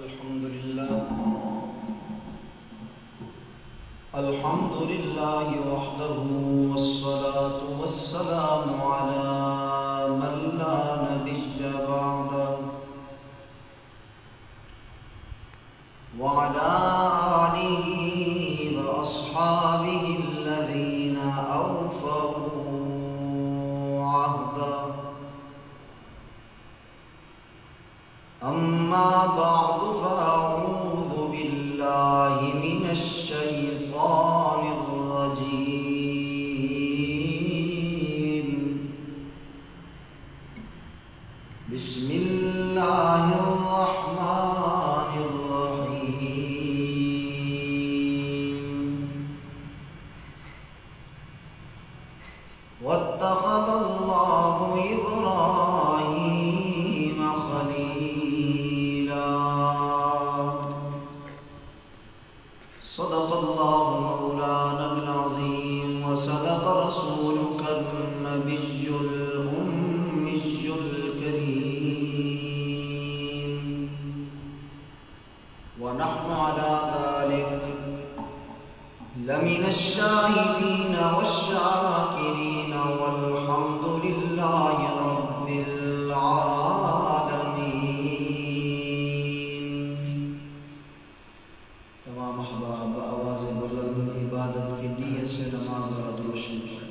الحمد لله وحده والصلاة والسلام على من لا نبي بعده وعلى آله وأصحابه الذين أوفوا عهده. أما بعد فأعوذ بالله من الشيطان الرجيم. بسم الله الرحمن الرحيم. واتخذ الله إبراهيم خليلا. صدق الله مولانا العظيم وصدق رسولك النبي الأمي الكريم، ونحن على ذلك لمن الشاهدين والشاكرين والحمد لله رب العالمين. تمام احباب آواز بلند عبادت کی نیت سے نماز میں درود شریف پڑھیں.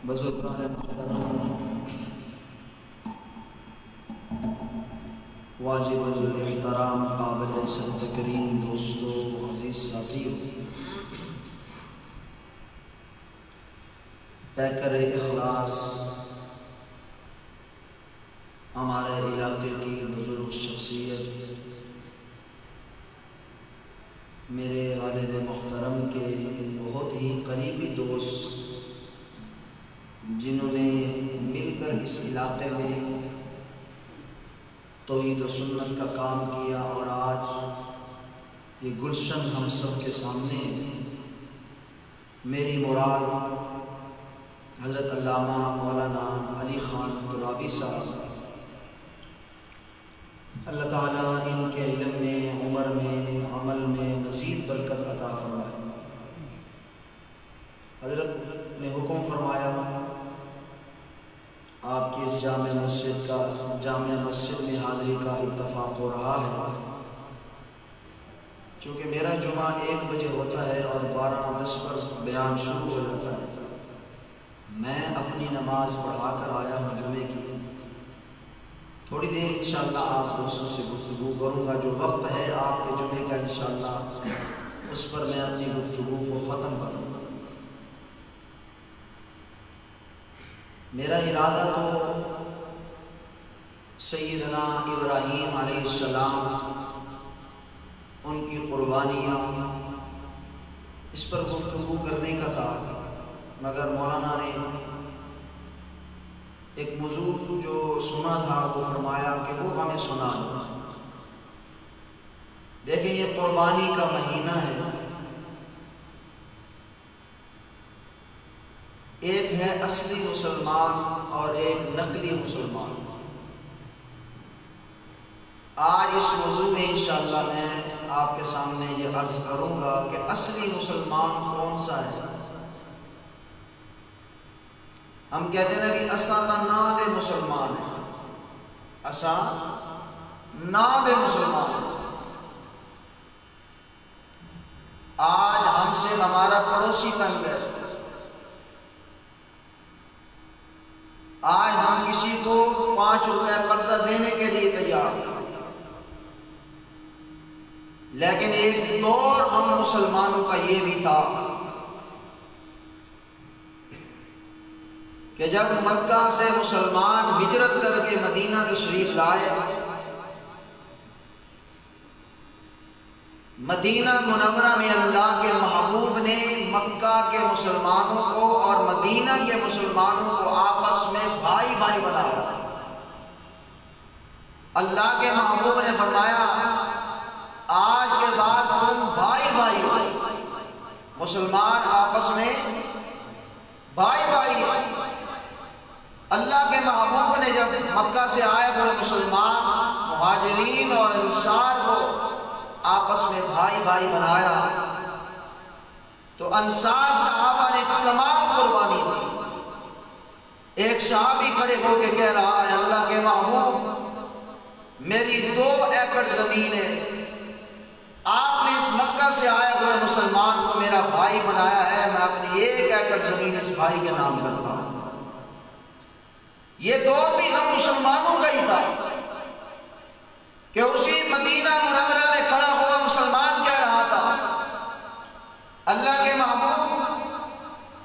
بزرگان محترم، واجب الاحترام، قابل عزت تکریم دوستو، عزیز ساتھیو، پیکر اخلاص ہمارے علاقے کی بزرگ شخصیت، میرے والد محترم کے بہت ہی قریبی دوست، جنہوں نے مل کر اس علاقے میں توحید و سنت کا کام کیا، اور آج یہ گلشن ہم سب کے سامنے ہے. میری مراد حضرت علامہ مولانا علی خان ترابی صاحب، اللہ تعالیٰ ان کے علم میں، عمر میں، عمل میں مزید برکت عطا فرمائے. حضرت نے حکم فرمایا آپ کی اس جامع مسجد میں حاضری کا اتفاق ہو رہا ہے. چونکہ میرا جمعہ 1 بجے ہوتا ہے اور 12:10 پر بیان شروع ہو جاتا ہے، میں اپنی نماز پڑھا کر آیا ہوں جمعے کی. تھوڑی دیر انشاءاللہ آپ دوستوں سے گفتگو کروں گا. جو وقت ہے آپ کے جمعے کا انشاءاللہ اس پر میں اپنی گفتگو کو ختم کر دوں گا. میرا ارادہ تو سیدنا ابراہیم علیہ السلام، ان کی قربانیاں، اس پر گفتگو کرنے کا تھا، مگر مولانا نے ایک موضوع جو سنا تھا وہ فرمایا کہ وہ ہمیں سنا دو. دیکھیں یہ قربانی کا مہینہ ہے. ایک ہے اصلی مسلمان اور ایک نقلی مسلمان. آج اس موضوع میں انشاءاللہ میں آپ کے سامنے یہ عرض کروں گا کہ اصلی مسلمان کون سا ہے. ہم کہتے ہیں کہ اساں تا نا دے مسلمان ہیں، اساں نا دے مسلمان ہیں. آج ہم سے ہمارا پڑوسی تنگ ہے. آج ہم کسی کو 5 روپے قرضہ دینے کے لیے تیار ہیں. لیکن ایک دور ہم مسلمانوں کا یہ بھی تھا کہ جب مکہ سے مسلمان ہجرت کر کے مدینہ تشریف لائے، مدینہ منورہ میں اللہ کے محبوب نے مکہ کے مسلمانوں کو اور مدینہ کے مسلمانوں کو آپس میں بھائی بھائی بنایا. اللہ کے محبوب نے فرمایا آج کے بعد تم بھائی بھائی ہو، مسلمان آپس میں بھائی بھائی ہو۔ اللہ کے محبوب نے جب مکہ سے آئے ہوئے مسلمان مہاجرین اور انصار کو آپس میں بھائی بھائی بنایا تو انصار صحابہ نے کمال قربانی دی۔ ایک صحابی کھڑے ہو کے کہہ رہا ہے اللہ کے محبوب میری 2 ایکڑ زمین ہے، آپ نے اس مکہ سے آئے ہوئے مسلمان کو میرا بھائی بنایا ہے، میں اپنی 1 ایکڑ زمین اس بھائی کے نام کرتا ہوں۔ یہ دور بھی ہم مسلمانوں کا ہی تھا کہ اسی مدینہ منورہ میں کھڑا ہوا مسلمان کہہ رہا تھا اللہ کے محبوب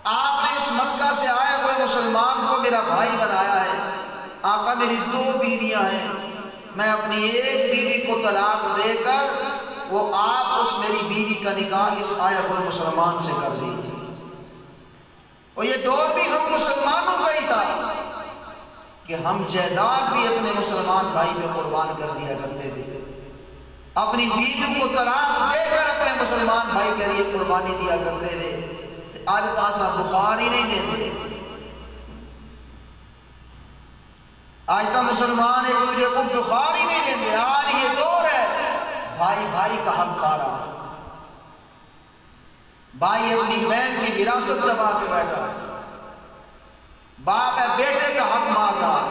آپ نے اس مکہ سے آئے ہوئے مسلمان کو میرا بھائی بنایا ہے، آقا میری 2 بیویاں ہیں، میں اپنی 1 بیوی کو طلاق دے کر وہ آپ اس میری بیوی کا نکاح اس آئے ہوئے مسلمان سے کر دیجیے۔ اور یہ دور بھی ہم مسلمانوں کا ہی تھا کہ ہم جائیداد بھی اپنے مسلمان بھائی پہ قربان کر دیا کرتے تھے، اپنی بیویوں کو طلاق دے کر اپنے مسلمان بھائی کے لیے قربانی دیا کرتے تھے۔ آج تاسا بخار ہی نہیں دیتے، آج تا مسلمان ایک دوسرے کو بخار ہی نہیں دیتے۔ آج یہ دور ہے بھائی بھائی کا حق کھا رہا ہے، بھائی اپنی بہن کی وراثت دبا کے بیٹھا ہے، باپ ہے بیٹے کا حق مار رہا ہے،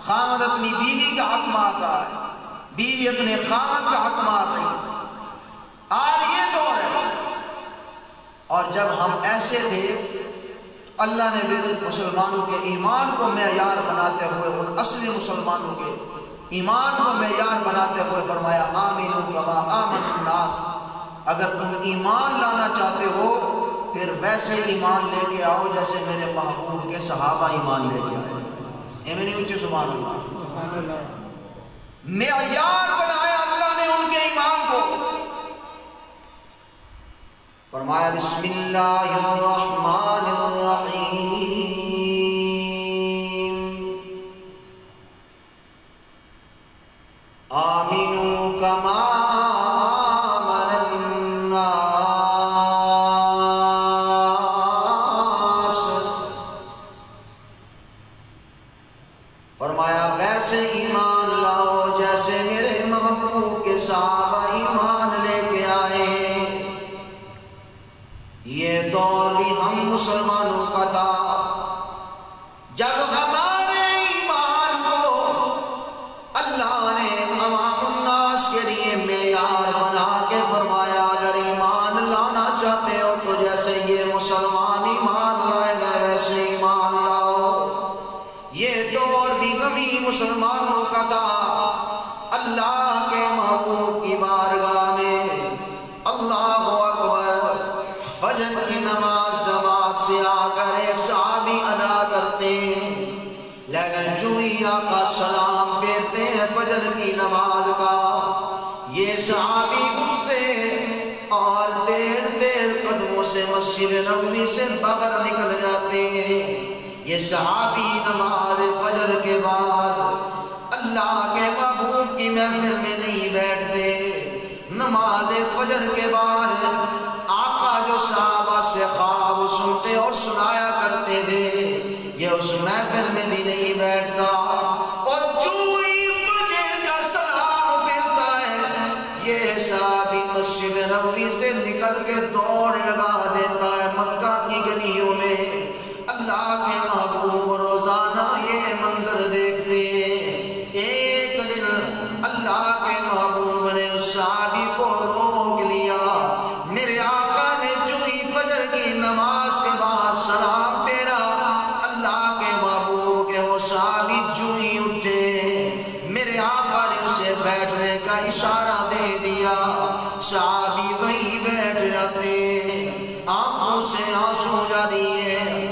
خامد اپنی بیوی کا حق مار رہا ہے، بیوی اپنے خامد کا حق مار رہی ہے۔ آج یہ دور ہے، اور جب ہم ایسے تھے اللہ نے بھی مسلمانوں کے ایمان کو معیار بناتے ہوئے ان اصلی مسلمانوں کے ایمان کو معیار بناتے ہوئے فرمایا آمینو کما آمن الناس، اگر تم ایمان لانا چاہتے ہو پھر ویسے ایمان لے کے آؤ جیسے میرے محبوب کے صحابہ ایمان لے کے آئے۔ ایمینی اونچی سبحان اللہ، معیار بنایا اللہ نے ان کے ایمان کو۔ فرمایا بسم اللہ الرحمن الرحیم آمینو کما آمن الناس، فرمایا ویسے ایمان لاؤ جیسے میرے محبوب کے صحابہ ایمان لے کے آئے۔ یہ دور بھی ہم مسلمانوں کا تھا جب ہمارے ایمان کو اللہ نے عوام الناس کے لیے معیار بنا کے فرمایا اگر ایمان لانا چاہتے ہو تو جیسے یہ مسلمان ایمان لائے گئے ویسے ایمان لاؤ۔ یہ دور بھی ہمیں مسلمانوں کا تھا۔ اللہ کے محبوب کی بارگاہ میں اللہ اکبر فجر کی نماز جماعت سے آ کر ایک صحابی ادا کرتے ہیں، لیکن جو ہی آقا سلام پھیرتے ہیں فجر کی نماز کا، یہ صحابی اٹھتے اور تیز تیز قدموں سے مسجد نبوی سے باہر نکل جاتے ہیں۔ یہ صحابی نماز فجر کے بعد اللہ کے محبوب کی محفل میں نہیں بیٹھتے، نماز فجر کے بعد آقا جو صحابہ سے خواب سنتے اور سنایا کرتے تھے یہ اس محفل میں بھی نہیں بیٹھتا، اور جو ہی فجر کا سلام پھرتا ہے یہ صحابی مسجد نبوی سے نکل کے دوڑ لگا دیتا ہے مکہ کی گلیوں میں۔ اللہ کے محبوب روزانہ یہ منظر دیکھتے ہیں۔ ایک دن اللہ کے محبوب نے اس صحابی کو روک لیا، میرے آقا نے جو ہی فجر کی نماز کے بعد سلام پھیرا اللہ کے محبوب کے وہ صحابی جو ہی اٹھے میرے آقا نے اسے بیٹھنے کا اشارہ دے دیا، صحابی وہیں بیٹھ جاتے، آنکھوں سے آنسو جاری ہے۔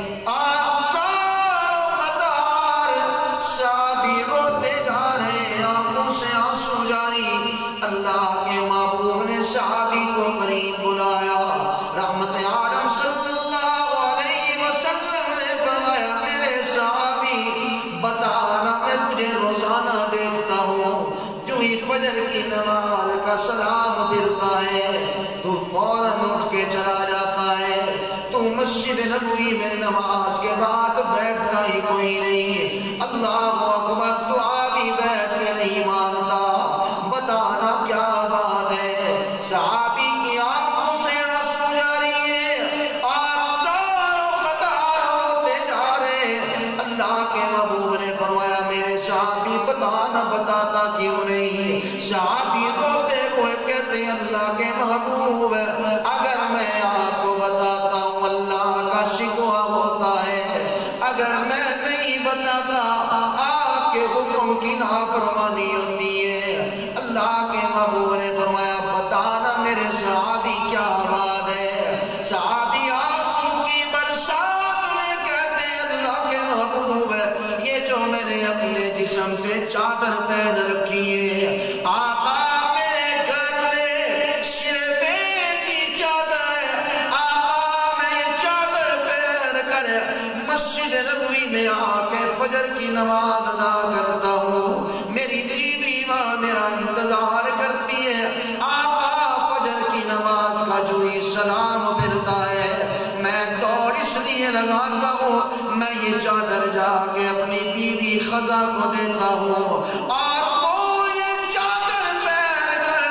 نماز کے بعد بیٹھتا ہی کوئی نہیں، اللہ اکبر، دعا بھی بیٹھ کے نہیں مانگتا۔ بتانا کیا بات ہے؟ صحابی کی آنکھوں سے آنسو جاری ہے اور ساروں قطار روتے جا رہے۔ اللہ کے محبوب نے فرمایا میرے صحابی بتاتا کیوں نہیں؟ صحابی روتے ہوئے کہتے ہیں اللہ کے محبوب اگر میں آپ کو بتاتا ہوں اللہ کا شکوہ ہوتا ہے، اگر میں نہیں بتاتا آپ کے حکم کی نافرمانی ہوتی ہے۔ اللہ کے محبوب نے فرمایا بتانا میرے صحابی کیا بات ہے؟ صحابی آنسو کی برسات میں کہتے ہیں اللہ کے محبوب یہ جو میں نے اپنے جسم پہ چادر پہن رکھی ہے، آقا میرے گھر میں صرف ایک ہی چادر ہے، آقا میں یہ چادر پہن کر مسجد نبوی میں آ کے فجر کی نماز ادا کرتا ہوں، میری بیوی وہاں میرا انتظار کرتی ہے، آقا فجر کی نماز کا جو ہی سلام پھرتا ہے میں دوڑ اس لیے لگاتا ہوں، میں یہ چادر جا کے اپنی بیوی خزا کو دیتا ہوں اور وہ یہ چادر پہن کر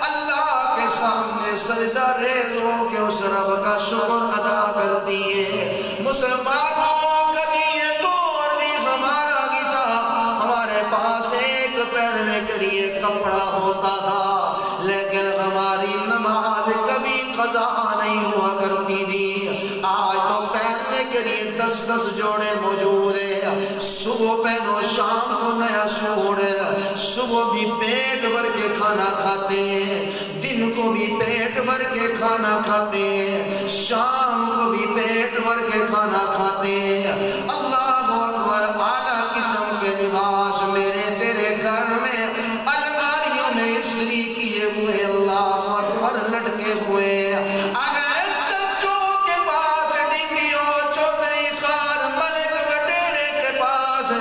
اللہ کے سامنے سجدہ ریز ہو کے اس رب کا شکر ادا کرتی ہے۔ مسلمانوں کبھی یہ دور بھی ہمارا ہی تھا، ہمارے پاس ایک پہننے کے لیے کپڑا ہوتا تھا لیکن ہماری نماز کبھی قضا نہیں ہوا کرتی تھی۔ آج تو پہننے کے لیے 10 جوڑے موجود ہیں، صبح پہنو شام کو نیا سوٹ، صبح بھی پیٹ بھر کے کھانا کھاتے ہیں، دن کو بھی پیٹ بھر کے کھانا کھاتے ہیں، شام کو بھی پیٹ بھر کے کھانا کھاتے ہیں۔ اللہ اکبر، اعلیٰ قسم کے لباس میرے تیرے گھر میں الماریوں میں استری کیے ہوئے اللہ اکبر لٹکے ہوئے۔ اگر سچوں کے پاس ڈنگیوں چودھری خان ملک لٹیرے کے پاس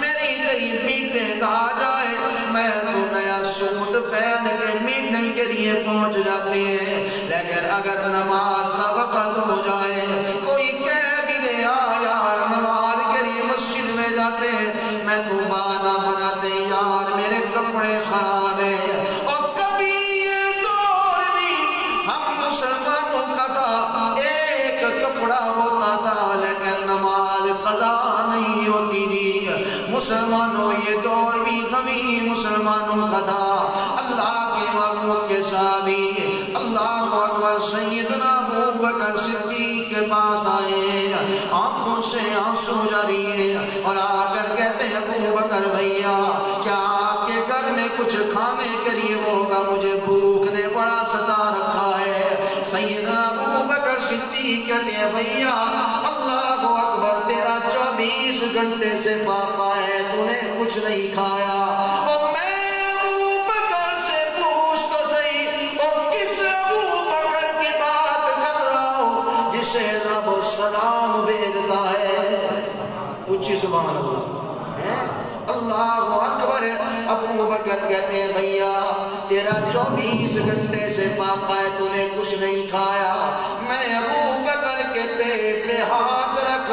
میری تیری میٹنگ آ جائے میں تو نیا سوٹ پہن کے میٹنگ کے لیے پہنچ جاتے ہیں، لیکن اگر نماز کا وقت ہو جائے کوئی کہہ بھی دے یار نماز کے لیے مسجد میں جاتے ہیں میں تو بہانہ بناتے یار میرے کپڑے خراب ہیں۔ اور کبھی یہ دور بھی ہم مسلمانوں کا تھا، ایک کپڑا ہوتا تھا لیکن نماز قضا نہیں ہوتی تھی۔ مسلمانوں یہ دور بھی ہمیں مسلمانوں کا تھا۔ اللہ کے محبوب کے صحابی اللہ اکبر سیدنا ابو بکر صدیق کے پاس آئے، آنکھوں سے آنسو جاری ہے اور آ کر کہتے ہیں ابو بکر بھیا کیا آپ کے گھر میں کچھ کھانے کے لیے ہوگا، مجھے بھوک نے بڑا ستا رکھا ہے۔ سیدنا ابو بکر صدیق کہتے ہیں بھیا اللہ اکبر تیرا 24 گھنٹے سے فاقہ ہے، تو نے کچھ نہیں کھایا۔ اور میں ابو بکر سے پوچھ تو صحیح اور کس ابو بکر کی بات کر رہا ہوں جسے رب سلام بھیجتا ہے؟ اونچی سبحان اللہ، اللہ اکبر۔ ابو بکر کہتے ہیں بھیا تیرا 24 گھنٹے سے فاقہ ہے، تو نے کچھ نہیں کھایا۔ میں ابو بکر کے پیٹ پہ ہاتھ رکھ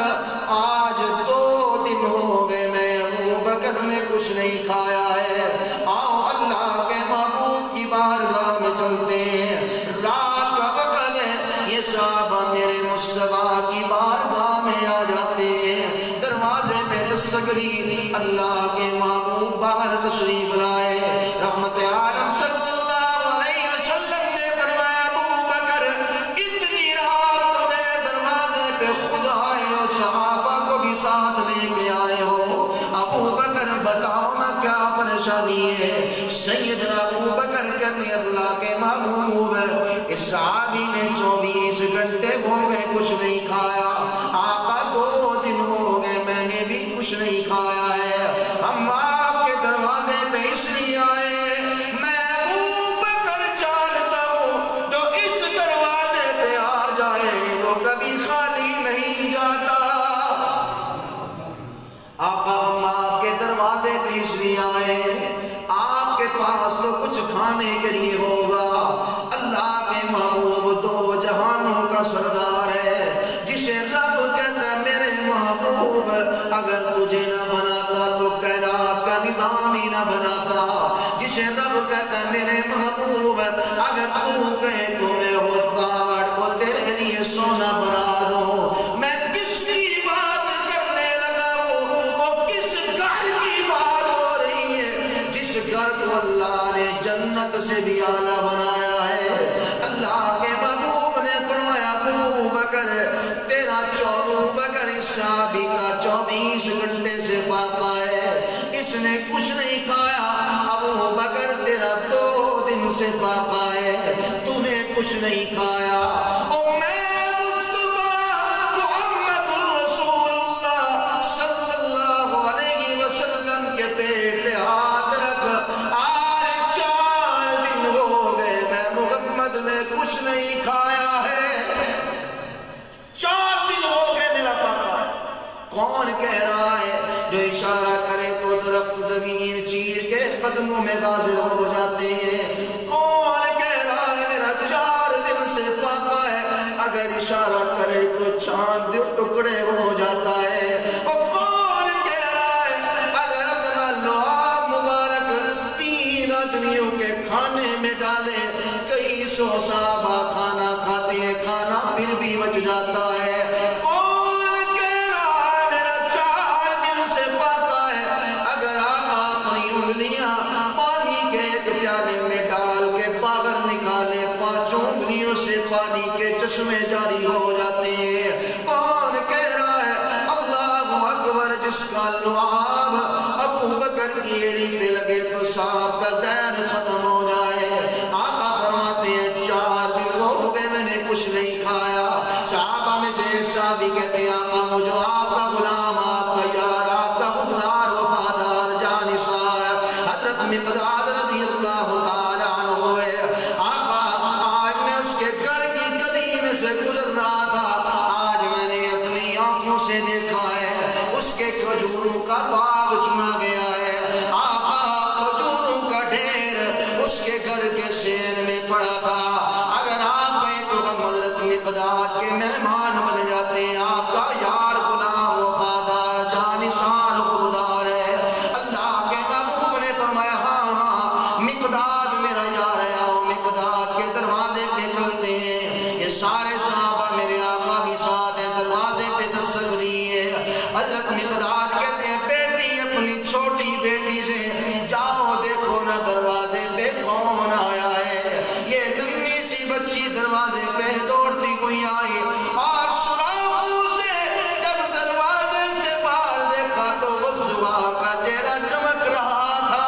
آج 2 دن ہو گئے میں ابو بکر نے کچھ نہیں کھایا ہے۔ آؤ اللہ کے محبوب کی بارگاہ میں چلتے ہیں، رات کا وقت ہے، یہ صحابہ میرے مصطفیٰ کی بارگاہ میں آ جاتے ہیں، دروازے پہ دستک دی، اللہ کے محبوب باہر تشریف لائے، رحمت عالم صلی اللہ علیہ وسلم نے فرمایا ابو بکر اتنی رات تو میرے دروازے پہ خود آئے ہو، صحابہ کو بھی ساتھ لے کے آئے ہو، ابو بکر بتاؤ نا کیا پریشانی ہے؟ سیدنا ابو بکر کہتے ہیں اللہ کے محبوب اس صحابی نے 24 گھنٹے ہو گئے کچھ نہیں کھایا، آقا 2 دن ہو گئے میں نے بھی کچھ نہیں کھایا ہے، ہم آپ کے دروازے پہ اس لیے آئے، میں ابو بکر جانتا ہوں جو اس دروازے پہ آ جائے وہ کبھی خالی نہیں جاتا۔ آقا ہم آپ کے دروازے پہ اس لیے آئے، آپ کے پاس تو کچھ کھانے کے لیے ہوگا، اللہ کے محبوب 2 جہانوں کا سردار ہے جسے رب کہتا ہے میرے اگر تجھے نہ بناتا تو کائنات کا نظام ہی نہ بناتا، جسے رب کہتا ہے میرے محبوب اگر تو کہے تو میں وہ پہاڑ کو تیرے لیے سونا بنا دوں۔ میں کس کی بات کرنے لگا وہ کس گھر کی بات ہو رہی ہے جس گھر کو اللہ نے جنت سے بھی اعلیٰ بنایا ہے۔ اللہ کے محبوب نے فرمایا ابو بکر تیرا ابو بکر اس صحابی کا 24 گھنٹے سے فاقہ ہے، اس نے کچھ نہیں کھایا۔ ابو بکر تیرا 2 دن سے فاقہ ہے، تو نے کچھ نہیں کھایا۔ اور میں مصطفیٰ محمد الرسول اللہ صلی اللہ علیہ وسلم کے پیٹ پہ ہاتھ رکھ، آج 4 دن ہو گئے میں محمد نے کچھ نہیں کھایا ہے، 4 دن ہو گئے میرا فاقہ ہے۔ کون کہہ رہا ہے؟ جو اشارہ کرے تو درخت زمین چیر کے قدموں میں حاضر ہو جاتے ہیں۔ کون کہہ رہا ہے میرا 4 دن سے فاقہ ہے؟ اگر اشارہ کرے تو چاند ٹکڑے ہو جاتا ہے۔ اور کون کہہ رہا ہے اگر اپنا لعاب مبارک 3 آدمیوں کے کھانے میں ڈالے، کئی 100 صحابہ کھانا کھاتے ہیں، کھانا پھر بھی بچ جاتا ہے۔ پانی کے ایک پیالے میں ڈال کے پاور نکالے، 5 انگلیوں سے پانی کے چشمے جاری ہو جاتے ہیں۔ کون کہہ رہا ہے اللہ اکبر؟ جس کا لعاب ابو بکر کی ایڑی پہ لگے تو صاحب کا زہر ختم ہو جائے۔ آقا فرماتے ہیں 4 دن ہو گئے میں نے کچھ نہیں کھایا۔ صحابہ میں سے ایک صحابی کہتے ہیں آقا وہ جو آپ کا غلام، آپ کا یار، آپ کا خوددار وفادار جانثار حضرت مقداد رضی اللہ تعالیٰ عنہ ہے، آقا آج میں اس کے گھر کی گلی میں سے گزر رہا تھا، آج میں نے اپنی آنکھوں سے دیکھا ہے اس کے کھجوروں کا باغ چنا گیا ہے۔ آقا کھجوروں کا ڈھیر اس کے گھر کے شیر میں پڑا تھا۔ اگر آپ گئے تو ہم حضرت مقداد کے مہمان بن جاتے ہیں۔ آپ کا یار غلام وفادار جانثار خوددار ہے۔ اللہ کے محبوب نے فرمایا ہاں ہاں مقداد میرا یار ہے، آؤ مقداد کے دروازے پہ چلتے ہیں۔ یہ سارے صحابہ میرے آقا بھی ساتھ ہیں، دروازے پہ دستک دیے۔ حضرت مقداد کہتے ہیں بیٹی اپنی چھوٹی بیٹی سے جاؤ دیکھو نا دروازے پہ کون آیا ہے۔ یہ ننھی سی بچی دروازے پہ دوڑتی ہوئی آئی اور سراخوں سے جب دروازے سے باہر دیکھا تو وہ زبا کا چہرہ چمک رہا تھا۔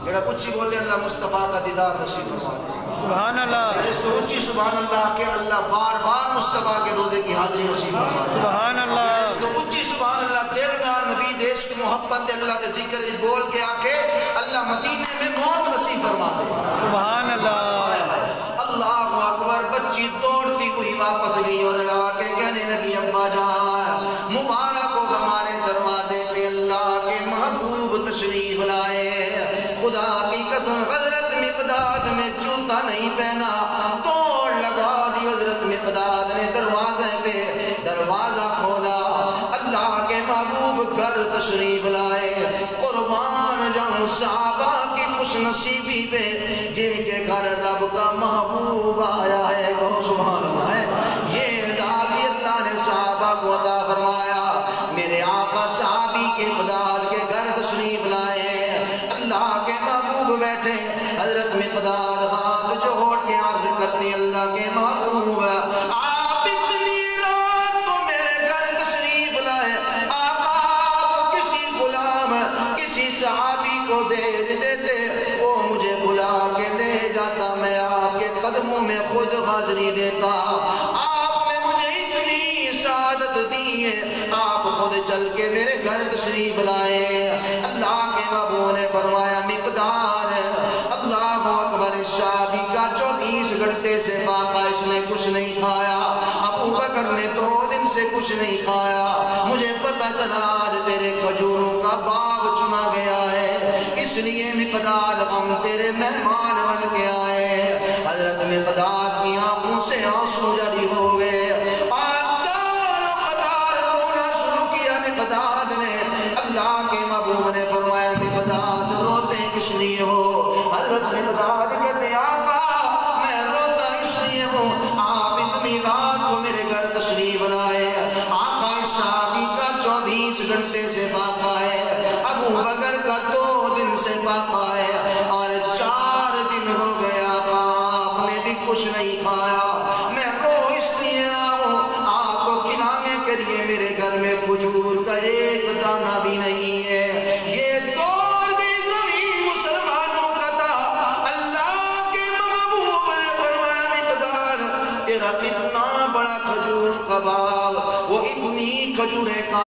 جڑا اچھی بولے اللہ مصطفیٰ کا دیدار نصیب فرما دے۔ سبحان اللہ، اس کو اچھی سبحان اللہ کہ اللہ بار بار مصطفیٰ کے روزے کی حاضری نصیب فرما دے۔ سبحان اللہ، اس کو اچھی سبحان اللہ دل نال نبی دیش کی محبت اللہ کے ذکر بول کے آکے اللہ مدینے میں موت نصیب فرما دے۔ سبحان اللہ، اللہ اکبر۔ بچی دوڑتی ہوئی واپس گئی اور آ کے کہنے لگی ابا جان مبارک ہو ہمارے دروازے پہ اللہ کے محبوب تشریف لائے۔ خدا کی قسم حضرت مقداد نے جوتا نہیں پہنا، دوڑ لگا دی حضرت مقداد نے دروازے پہ، دروازہ کھولا، اللہ کے محبوب گھر تشریف لائے۔ قربان جاؤں صحابہ کی خوش نصیبی پہ جن کے گھر رب کا محبوب آیا ہے، وہ سبحان اللہ ہے۔ یہ اعزاز بھی اللہ نے صحابہ کو عطا فرمایا۔ میرے آقا صحابی کے مقداد کے گھر تشریف لائے، اللہ کے محبوب بیٹھے، حضرت مقداد ہاتھ جوڑ کے عرض کرتے اللہ کے محبوب آپ اتنی رات کو میرے گھر تشریف لائے، آقا آپ کسی غلام کسی صحابی کو بھیج دیتے، وہ مجھے بلا کے لے جاتا، میں آپ کے قدموں میں خود حاضری دیتا۔ آپ نے مجھے اتنی سعادت دی ہے، آپ خود چل کے میرے گھر تشریف لائے۔ اللہ کے محبوب نے فرمایا مقداد اللہ اکبر، اس شادی کا 24 گھنٹے سے فاقہ، اس نے کچھ نہیں کھایا۔ ابو بکر نے 2 دن سے کچھ نہیں کھایا۔ مجھے پتہ چلا آج تیرے کھجوروں کا باغ چنا گیا ہے، اس لیے مقداد ہم تیرے مہمان بن کے آئے۔ حضرت مقداد کی آنکھوں سے آنسو جاری ہو گئے اور زار و قطار رونا شروع کیا۔ مقداد نے اللہ کے محبوب نے فرمایا مقداد روتے کس لیے ہو؟ حضرت مقداد کہتے ہیں آقا میں روتا اس لیے ہوں آپ اتنی رات کو میرے گھر تشریف لائے، آقا اس شادی کا 24 گھنٹے سے فاقہ ہے، ابو بکر کا 2 دن سے فاقہ ہے، اور 4 دن ہو گیا آقا آپ نے بھی کچھ نہیں کھایا، میں رو اس لیے رہا ہوں آپ کو کھلانے کے لیے میرے گھر میں کھجور کا ایک دانہ بھی نہیں ہے۔ یہ دور بھی غنی مسلمانوں کا تھا، اللہ کے محبوب نے فرمایا مقداد تیرا اتنا بڑا کھجور کا باغ، وہ اتنی کھجوریں کا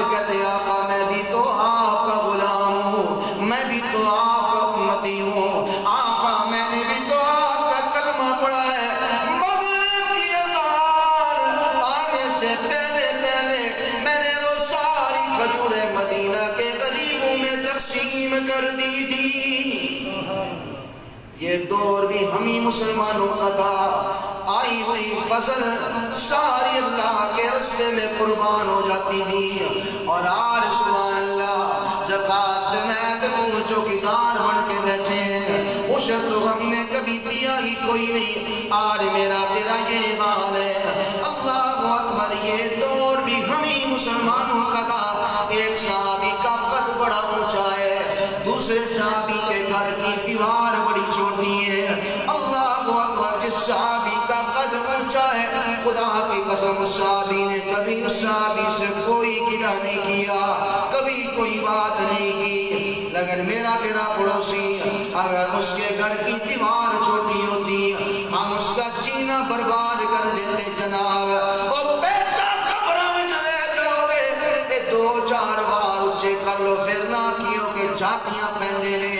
کہتے ہیں آقا میں بھی تو آپ کا غلام ہوں، میں بھی تو آپ کا امتی ہوں، آقا میں نے بھی تو آپ کا کلمہ پڑھا ہے، مغرب کی اذان آنے سے پہلے میں نے وہ ساری کھجوریں مدینہ کے غریبوں میں تقسیم کر دی تھی۔ یہ دور بھی ہمیں مسلمانوں کا تھا، آئی ہوئی فصل ساری اللہ کے رستے میں قربان ہو جاتی تھی، اور آج سبحان اللہ زکوٰۃ میں چوکیدار بن کے بیٹھے ہیں، عشر تو ہم نے کبھی دیا ہی کوئی نہیں، آج میرا تیرا یہ حال ہے۔ اللہ اکبر، یہ دور بھی ہمیں مسلمانوں کا تھا۔ ایک صحابی کا قد بڑا اونچا ہے، دوسرے صحابی کے گھر کی دیوار بڑی چھوٹی ہے۔ اللہ اکبر، جس صحابی کا قد اونچا ہے خدا کی قسم اس صحابی نے کبھی اس صحابی سے کوئی گلہ نہیں کیا، کبھی کوئی بات نہیں کی، لیکن میرا تیرا پڑوسی اگر اس کے گھر کی دیوار چھوٹی ہوتی ہم اس کا جینا برباد کر دیتے جناب، وہ پیسہ قبر میں چلے جاؤ گے 2-4 بار اونچے کر لو پھر نہ کیوں کہ جاتیاں پہندے نے،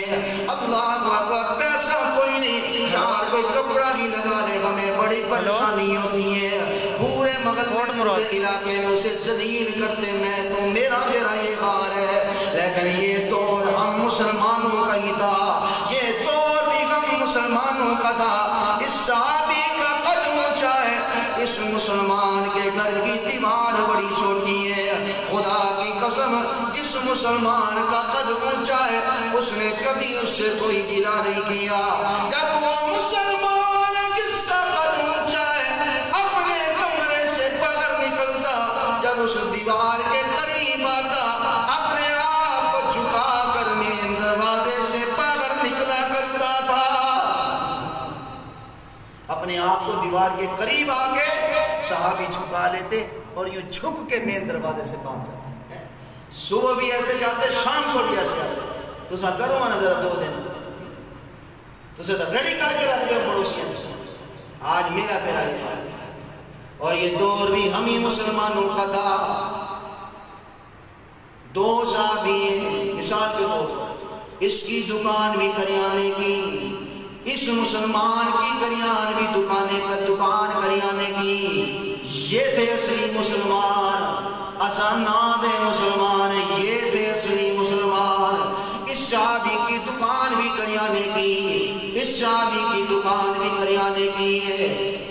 اللہ اکبر پیسہ کوئی نہیں، یار کوئی کپڑا بھی لگا لے ہمیں بڑی پریشانی ہوتی ہے، پورے محلے پورے علاقے میں اسے ذلیل کرتے، میں تو میرا تیرا یہ حال ہے، لیکن یہ دور ہم مسلمانوں کا ہی تھا، یہ دور بھی ہم مسلمانوں کا تھا۔ اس صحابی کا قد اونچا ہے، اس مسلمان کے گھر کی دیوار بڑی چھوٹی ہے، خدا کی قسم جس مسلمان کا قد اونچا ہے اس نے کبھی اس سے کوئی گلہ نہیں کیا۔ جب وہ مسلمان جس کا قد اونچا ہے اپنے کمرے سے باہر نکلتا، جب اس دیوار کے قریب آتا اپنے آپ کو جھکا کر مین دروازے سے باہر نکلا کرتا تھا، اپنے آپ کو دیوار کے قریب آگے صحابی جھکا لیتے اور یوں جھک کے مین دروازے سے باہر جاتے، صبح بھی ایسے جاتے شام کو بھی ایسے آتے، تو سا کرو آنا ذرا 2 دن تو اسے ریڈی کر کے رکھ دے پڑوسیاں، آج میرا تیرا یہ حال ہے، اور یہ دور بھی ہم ہی مسلمانوں کا تھا۔ 2 صحابی ہیں مثال کے طور پر، اس کی دکان بھی کریانے کی، اس مسلمان کی کریان بھی دکان کریانے کی، یہ تھے اصلی مسلمان، اساناد مسلمان، یہ تھے اصلی مسلمان۔ اس صحابی کی دکان بھی کریانے کی، اس صحابی کی دکان بھی کریانے کی ہے،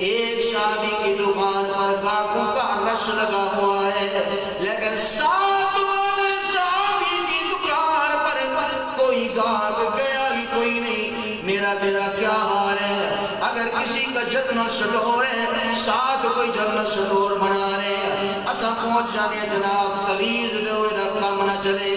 ایک صحابی کی دکان پر گاہکوں کا رش لگا ہوا ہے، لیکن ساتھ والے صحابی کی دکان پر کوئی گاہک گیا ہی کوئی نہیں۔ میرا تیرا کیا حال ہے؟ اگر کسی کا جنرل سٹور ہے ساتھ کوئی جنرل سٹور بنا رہے اسا پہنچ جانے جناب تویز دے ہوئے دا کام نہ چلے،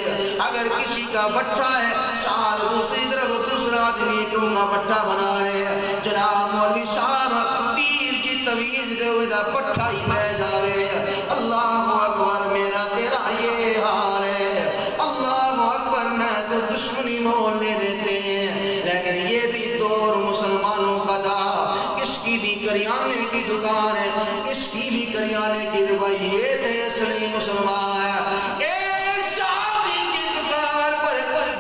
اگر کسی کا بٹھا ہے ساتھ دوسری طرف دوسرا آدمی ٹونگا بٹھا بنا رہے، جناب مولوی صاحب پیر کی تویز دے ہوئے دا بٹھا ہی بہ جاوے۔ اللہ اکبر، میرا تیرا یہ حال ہے، اللہ اکبر، میں تو دشمنی مول لے دیتے ہیں، لیکن یہ بھی دور مسلمانوں کا تھا۔ اس کی بھی کریانے کی دکان ہے، اس کی بھی کریانے کی دکان، یہ تھے اصلی مسلمان۔ ایک صحابی کی دکان پر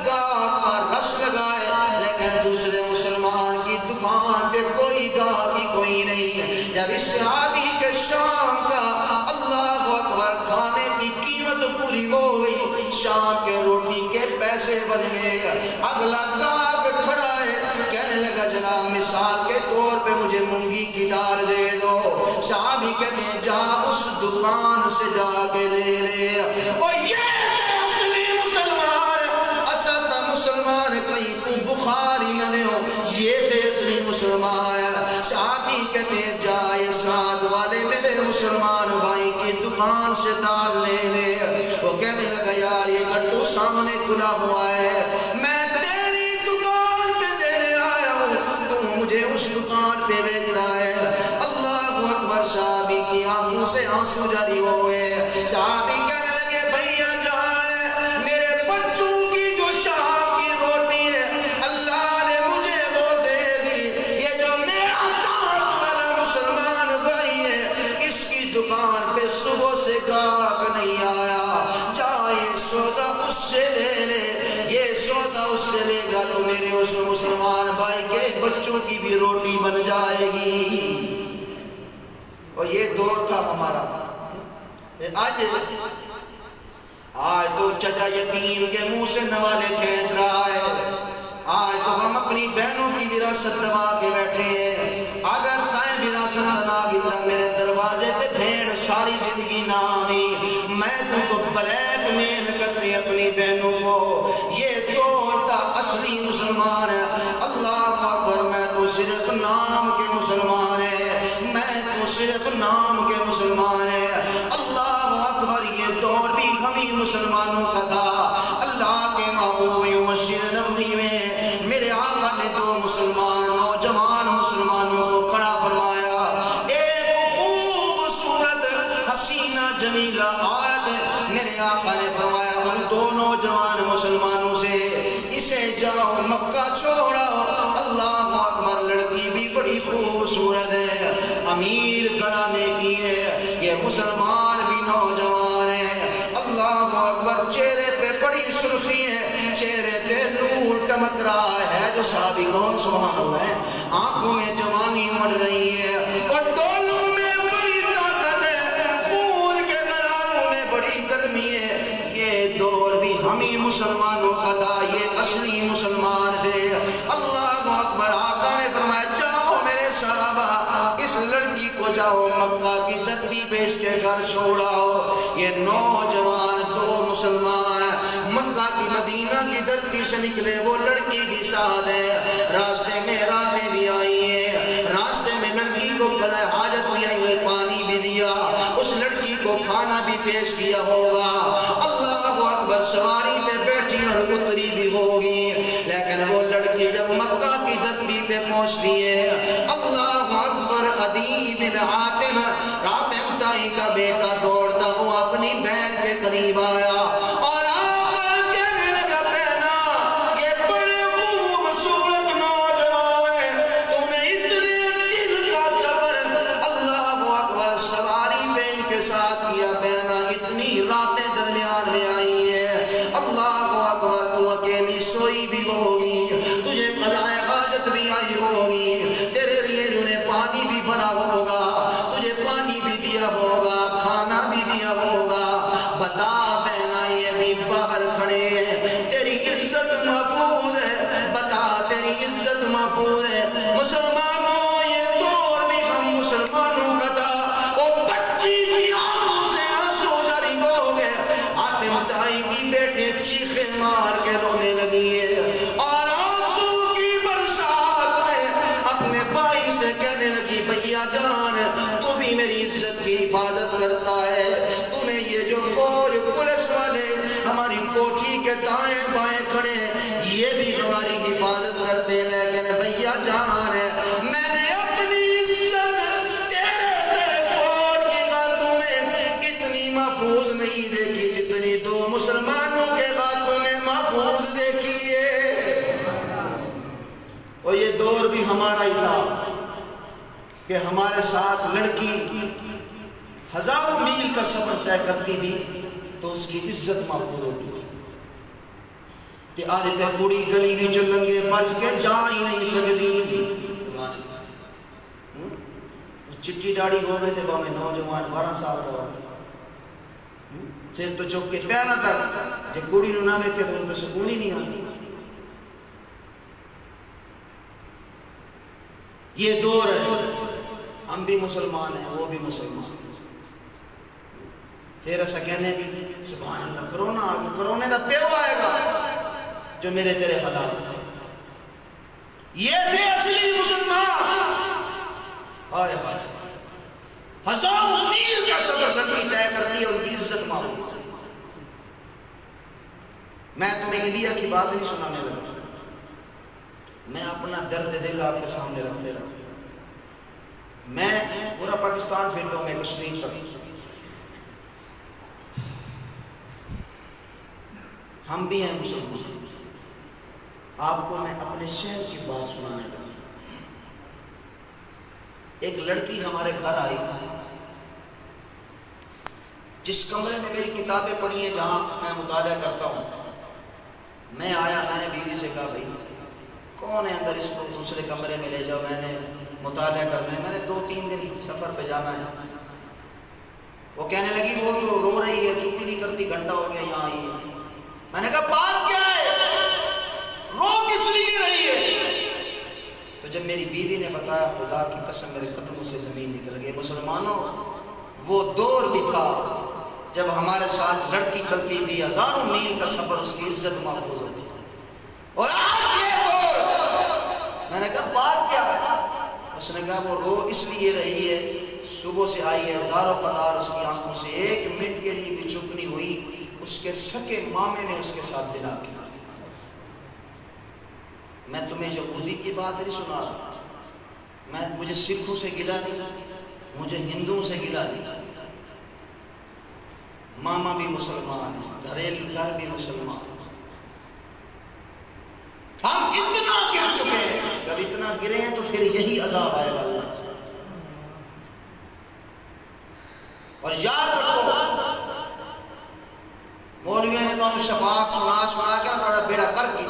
گاہ پر رش لگائے، لیکن دوسرے مسلمان کی دکان پہ کوئی گاہ کی کوئی نہیں ہے۔ جب اس صحابی کے شام کا اللہ اکبر کھانے کی قیمت پوری ہو گئی، شام کے روٹی کے پیسے بن گئے، اگلا گاہک کھڑا ہے، کہنے لگا جناب مثال کے طور پہ مجھے مونگی کی دال دے دو۔ صحابی کہتے ہیں جا اس دکان سے جا کے لے لے. اور یہ اصلی مسلمان اسد مسلمان کہیں کو بخاری نہ ہو، یہ اصلی مسلمان. صحابی کہتے ہیں جا یہ ساتھ والے میرے مسلمان بھائی کی دکان سے دال لے لے. وہ کہنے لگا یار یہ گٹو سامنے کھلا ہوا ہے، میں تیری دکان پہ دینے آیا ہوں، تو مجھے اس دکان پہ بیچتا ہے. اللہ اکبر. صحابی کی آنکھوں سے آنسو جاری ہوئے. صحابی کہنے لگے بھیا جائے میرے بچوں کی جو شام کی روٹی ہے اللہ نے مجھے وہ دے دی، یہ جو میرا ساتھ والا مسلمان بھائی ہے اس کی دکان پہ صبح سے گاہک نہیں آیا، جا یہ سودا اس سے لے لے. یہ سودا اس سے لے گا تو میرے اس مسلمان بھائی کے بچوں کی بھی روٹی بن جائے گی. اور یہ دور تھا ہمارا. آج تو چچا یتیم کے منہ سے نوالے کھینچ رہا ہے. آج تو ہم اپنی بہنوں کی وراثت دبا کے بیٹھے ہیں. اگر تائیں وراثت نہ گتا میرے دروازے تے بھیڑ ساری زندگی نہ آئی. میں تم کو بلیک میل کرتے اپنی بہنوں کو. یہ دور تھا اصلی مسلمان ہے. اللہ اکبر. میں تو صرف نام کے مسلمان ہے، میں تو صرف نام کے مسلمان ہے. اللہ اکبر. یہ دور بھی ہمیں مسلمانوں کا تھا. اللہ کے محبوب مسجد نبوی میں میرے آقا نے دو مسلمان نوجوان مسلمانوں کو کھڑا فرمایا. ایک خوبصورت حسینہ جمیلہ عورت، میرے آقا نے فرمایا ان دو نوجوان مسلمانوں سے اسے جاؤ مکہ چھوڑاؤ. اللہ اکبر. لڑکی بھی بڑی خوبصورت ہے، امیر گھرانے کی ہے، یہ مسلمان بھی نوجوان ہے. اللہ اکبر. چہرے پہ بڑی سرخی ہے، چہرے پہ نور ٹمک رہا ہے. جو صحابی کون سبحان اللہ ہے. آنکھوں میں جوانی امڑ رہی ہے اور ڈولوں میں بڑی طاقت ہے، خون کے غراروں میں بڑی گرمی ہے. یہ دور بھی ہمیں مسلمانوں کا تھا. یہ اصلی مسلمان تھے. اللہ اکبر. آقا نے فرمایا جاؤ میرے صحابہ اس لڑکی کو جاؤ مکہ کی دھرتی پہ اس کے گھر چھوڑاؤ. یہ نوجوان دو مسلمان مکہ کی مدینہ کی دھرتی سے نکلے. وہ لڑکی بھی ساتھ ہے. راستے میں راتیں بھی آئی ہیں، راستے میں لڑکی کو قضاء حاجت بھی آئی ہوئی، پانی بھی دیا، اس لڑکی کو کھانا بھی پیش کیا ہوگا. اللہ اکبر. سواری پہ بیٹھی اور اتری بھی ہوگی. لیکن وہ لڑکی جب مکہ کی دھرتی پہ پہنچتی ہے، اللہ اکبر. عدی بن حاتم تائی کا بیٹا دوڑتا وہ اپنی بہن کے قریب آیا اور آ کر کہنے لگا بہنا یہ بڑے خوبصورت نوجوان ہے، تو نے اتنے دل کا صبر اللہ اکبر سواری پہ ان کے ساتھ کیا. بہنا اتنی راتیں درمیان میں آئی ہے، اللہ اکبر. تو اکیلی سوئی بھی ہوگی، تجھے قضاء حاجت بھی آئی ہوگی، تیرے لیے انہیں پانی بھی بھرا ہوگا، تجھے پانی بھی دیا ہوگا، کھانا بھی دیا ہوگا. بتا بہنا یہ بھی باہر کھڑے ہیں، تیری عزت محفوظ ہے. بتا تیری عزت محفوظ ہے. مسلمانوں یہ دور بھی ہم مسلمانوں کا تھا. وہ بچی کی آنکھوں سے آنسو جاری ہو گئے. حاتم تائی کی بیٹے چیخیں مار کے رونے لگی ہے اور آنسو کی برسات میں اپنے بھائی سے کہنے لگی بھیا جان تو بھی میری عزت کی حفاظت کرتا ہے. تو نے یہ جو فوج پولیس والے ہماری کوٹھی کے دائیں بائیں کھڑے یہ بھی ہماری حفاظت کرتے، لیکن بھیا جان میں نے اپنی عزت تیرے فوج کی باتوں میں اتنی محفوظ نہیں دیکھی جتنی دو مسلمانوں کے باتوں میں محفوظ دیکھی ہے. اور یہ دور بھی ہمارا ہی تھا کہ ہمارے ساتھ لڑکی ہزاروں میل کا سفر طے کرتی تھی تو اس کی عزت محفوظ ہوتی تھی. تیاری تے کڑی گلی بھی چلنگے بچ کے جا ہی نہیں سکتی. چٹی داڑی ہوئے تھے باہمیں نوجوان 12 سال کا ہوئے سیر تو چوک کے پیانا تک جے کڑی نو نہ ویکھے تو ان کو سکون ہی نہیں آتی. یہ دور ہے. ہم ہم بھی مسلمان ہیں، وہ بھی مسلمان ہیں۔ پھر ایسا کہنے بھی سبحان اللہ کرونا آ گیا، کرونے دا پیو آئے گا جو میرے تیرے حالات، یہ تھے اصلی مسلمان۔ آئے ہائے، ہزاروں میل کا سفر لڑکی طے کرتی ہے، ان کی عزت محفوظ ہے۔ میں تمہیں انڈیا کی بات نہیں سنانے لگا، میں اپنا درد دل آپ کے سامنے رکھنے لگا۔ میں پورا پاکستان پھرتا ہوں، میں کشمیر پر، ہم بھی ہیں مسلمان۔ آپ کو میں اپنے شہر کی بات سنانے لگا۔ ایک لڑکی ہمارے گھر آئی، جس کمرے میں میری کتابیں پڑھی ہیں، جہاں میں مطالعہ کرتا ہوں، میں آیا، میں نے بیوی سے کہا بھائی کون ہے اندر، اس کو دوسرے کمرے میں لے جاؤ، میں نے مطالعہ کرنا ہے، میں نے 2-3 دن سفر پہ جانا ہے۔ وہ کہنے لگی وہ تو رو رہی ہے، چپ ہی نہیں کرتی، گھنٹہ ہو گیا یہاں آئی ہے۔ میں نے کہا بات کیا ہے، رو کس لیے رہی ہے؟ تو جب میری بیوی نے بتایا، خدا کی قسم میرے قدموں سے زمین نکل گئی۔ مسلمانوں، وہ دور بھی تھا جب ہمارے ساتھ لڑکی چلتی تھی، ہزاروں میل کا سفر، اس کی عزت محفوظ ہوتی، اور آج یہ دور۔ میں نے کہا بات کیا ہے؟ اس نے کہا وہ رو اس لیے رہی ہے، صبح سے آئی ہے، ہزاروں قطار اس کی آنکھوں سے 1 منٹ کے لیے بھی چپ نہیں ہوئی، اس کے سکے مامے نے اس کے ساتھ زنا کیا۔ میں تمہیں یہودی کی بات نہیں سنا رہا، مجھے سکھوں سے گلا نہیں، مجھے ہندوؤں سے گلا نہیں، ماما بھی مسلمان ہے، گھر بھی مسلمان۔ ہم اتنا گر چکے ہیں، جب اتنا گرے ہیں تو پھر یہی عذاب آئے گا اللہ۔ اور یاد رکھو، مولویوں نے تو شفاعت سنا کے نا تھوڑا بیڑا کر کی،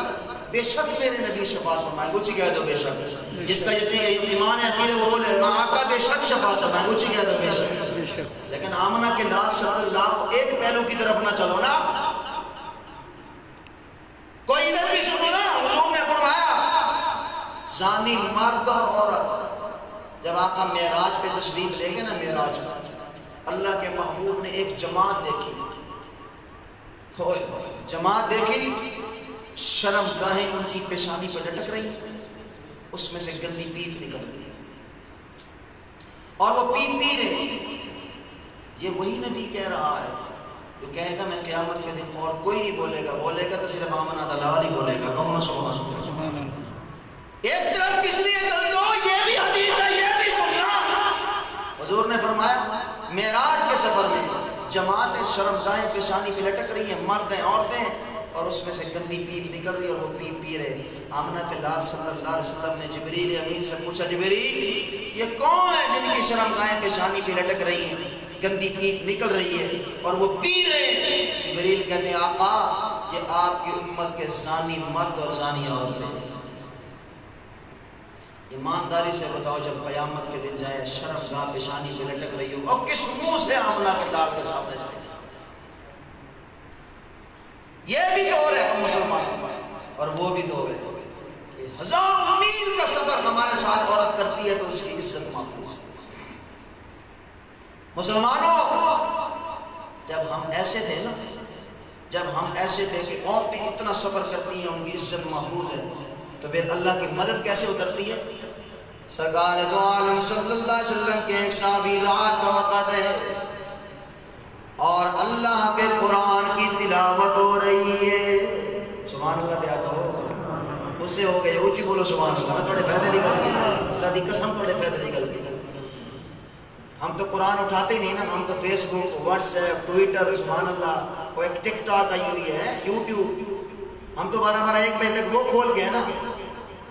بے شک میرے نبی شفاعت فرمائے، گوچی کہہ دو بے شک، جس کا یقین ایمان ہے عقیدہ وہ بولے ماں آقا بے شک شفاعت فرمائے، گوچی کہہ دو بے شک۔ لیکن آمنہ کے لال صلی اللہ کو ایک پہلو کی طرف نہ چلو نا، کوئی ادھر بھی سنو نا۔ حضور نے فرمایا زانی مرد اور عورت، جب آقا معراج پہ تشریف لے گئے نا، معراج پہ اللہ کے محبوب نے ایک جماعت دیکھی، جماعت دیکھی، شرم گاہیں ان کی پیشانی پہ لٹک رہی، اس میں سے گندی پیپ نکل رہی، اور وہ پیپ پی رہے۔ یہ وہی نبی کہہ رہا ہے جو کہے گا میں قیامت کے دن اور کوئی نہیں بولے گا تو صرف آمنہ دلال ہی بولے گا، کہو نا سبحان اللہ۔ ایک طرف کس لیے چل دو، یہ بھی حدیث ہے، یہ بھی سننا۔ حضور نے فرمایا معراج کے سفر میں جماعتیں شرم گاہیں پیشانی پہ لٹک رہی ہیں، مرد ہیں عورتیں، اور اس میں سے گندی پیپ نکل رہی ہے اور وہ پیپ پی رہے۔ آمنہ کے لال صلی اللہ علیہ وسلم نے جبریل امین سے پوچھا، جبریل یہ کون ہے جن کی شرم گاہیں پیشانی پہ لٹک رہی ہیں، گندی پیپ نکل رہی ہے اور وہ پی رہے ہیں؟ جبریل کہتے ہیں آقا یہ آپ کی امت کے زانی مرد اور زانی عورتیں ہیں۔ ایمانداری سے بتاؤ، جب قیامت کے دن جائے، شرم گاہ پیشانی پہ لٹک رہی ہو، اور کس منہ سے آمنہ کے لال کے سامنے جائے؟ یہ بھی دور ہے ہم مسلمان، اور وہ بھی دور ہے کہ ہزاروں میل کا سفر ہمارے ساتھ عورت کرتی ہے تو اس کی عزت محفوظ ہے۔ مسلمانوں، جب ہم ایسے تھے نا، جب ہم ایسے تھے کہ عورتیں اتنا سفر کرتی ہیں، ان کی عزت محفوظ ہے، تو پھر اللہ کی مدد کیسے اترتی ہے؟ سرکار دو عالم صلی اللہ علیہ وسلم کے ایک صحابی، رات کا وقت ہے اور اللہ پہ قرآن کی تلاوت ہو رہی ہے، سبحان اللہ پہ آتا ہو، اس سے ہو گئے، اونچی بولو سبحان اللہ۔ میں تھوڑے فائدے نکل گئے، اللہ دی قسم تھوڑے فائدے نکل گئے۔ ہم تو قرآن اٹھاتے ہی نہیں نا، ہم تو فیس بک، واٹس ایپ، ٹویٹر، سبحان اللہ، وہ ایک ٹک ٹاک آئی ہوئی ہے، یوٹیوب، ہم تو 12-1 بجے تک وہ کھول کے ہے نا۔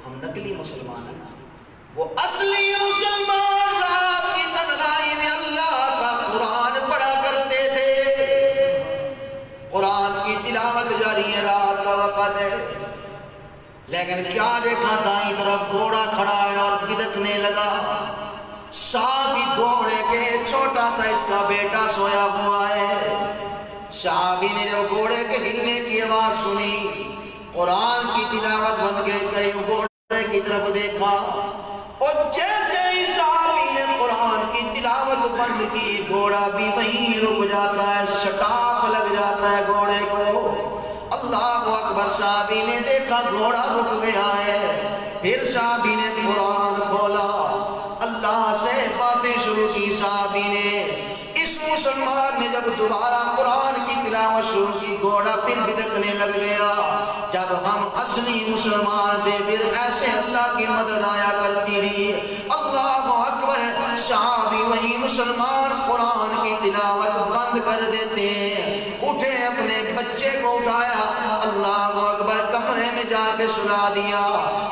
ہم نقلی مسلمان ہیں، وہ اصلی مسلمان رات کی تنہائی میں اللہ کا قرآن پڑھا کرتے تھے، قرآن کی تلاوت جاری ہے، رات کا وقت ہے، لیکن کیا دیکھا دائیں طرف گھوڑا کھڑا ہے اور بدکنے لگا، ساتھ ہی گھوڑے کے چھوٹا سا اس کا بیٹا سویا ہوا ہے۔ صحابی نے جب گھوڑے کے ہلنے کی آواز سنی، قرآن کی تلاوت بند گئی، گھوڑے کی طرف دیکھا، اور جیسے ہی صحابی نے قرآن کی تلاوت بند کی، گھوڑا بھی وہیں رک جاتا ہے، سٹاپ لگ جاتا ہے گھوڑے کو۔ اللہ اکبر، صحابی نے دیکھا گھوڑا رک گیا ہے، پھر صحابی نے قرآن کھولا، اللہ سے باتیں شروع کی صحابی نے۔ اس مسلمان نے جب دوبارہ قرآن کی تلاوت شروع کی، گھوڑا پھر بدکنے لگ گیا۔ جب ہم اصلی مسلمان تھے پھر ایسے اللہ کی مدد آیا کرتی تھی۔ اللہ اکبر، صحابی وہی مسلمان قرآن کی تلاوت بند کر دیتے ہیں، اٹھے اپنے بچے کو اٹھایا، اللہ اکبر، کمرے میں جا کے سلا دیا،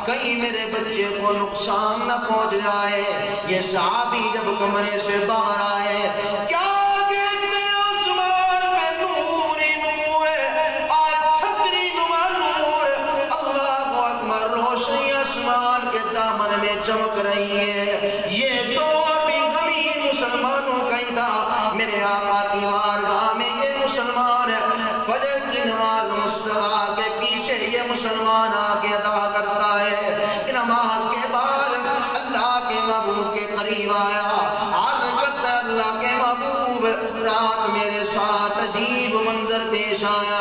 کہیں میرے بچے کو نقصان نہ پہنچ جائے۔ یہ صحابی جب کمرے سے باہر آئے، کیا دیکھتے آسمان پہ نور ہی نور ہے، آج چھتری نما نور، اللہ اکبر، روشنی آسمان کے دامن میں چمک رہی ہے۔ یہ دور بھی غمی مسلمانوں کا ہی تھا۔ میرے آقا کی بارگاہ میں یہ مسلمان فجر کی نماز مصطفیٰ کے پیچھے یہ مسلمان آ کے ادا کرتا ہے۔ نماز کے بعد اللہ کے محبوب کے قریب آیا، عرض کرتا ہے اللہ کے محبوب، رات میرے ساتھ عجیب منظر پیش آیا،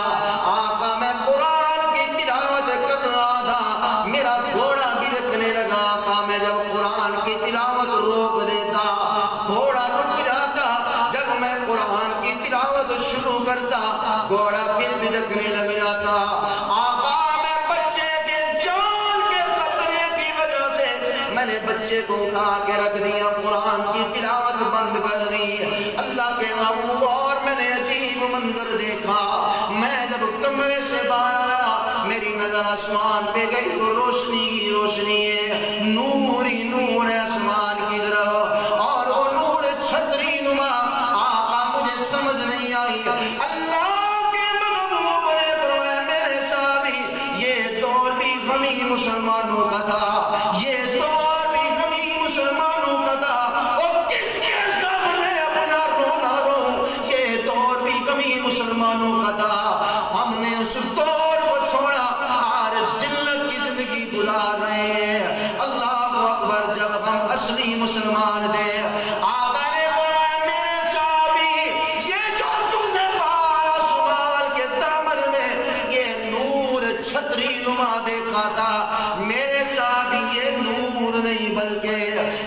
آقا میں قرآن کی تلاوت کر رہا تھا، میرا گھوڑا بدکنے لگا، آقا میں جب قرآن کی تلاوت روک دیتا گھوڑا رک جاتا، جب میں قرآن کی تلاوت شروع کرتا گھوڑا پھر بدکنے لگ جاتا۔ آقا میں بچے کے جان کے خطرے کی وجہ سے میں نے بچے کو اٹھا کے رکھ دیا، قرآن کی تلاوت بند کر دی۔ اللہ کے محبوب، اور میں نے عجیب منظر دیکھا، میں جب کمرے سے باہر آیا میری نظر آسمان پہ گئی تو روشنی ہی روشنی ہے، نور ہی نور ہے آسمان کی طرف، اور وہ نور چھتری نما۔ آقا مجھے سمجھ نہیں آئی، اللہ کے محبوب نے فرمایا میرے صحابی یہ دور بھی غمی مسلمانوں کا تھا، یہ دور بھی غمی مسلمانوں کا تھا، اور کس کے سامنے اپنا رونا رو، یہ دور بھی غمی مسلمانوں کا تھا۔ ہم نے اس دور کو چھوڑا، آج ذلت کی زندگی گزار رہے ہیں۔ اللہ اکبر، جب ہم اصلی مسلمان تھے، آقا نے فرمایا میرے صحابی یہ جو تم نے پایا سمال کے دامن میں یہ نور چھتری نما دیکھا تھا، میرے صحابی یہ نور نہیں بلکہ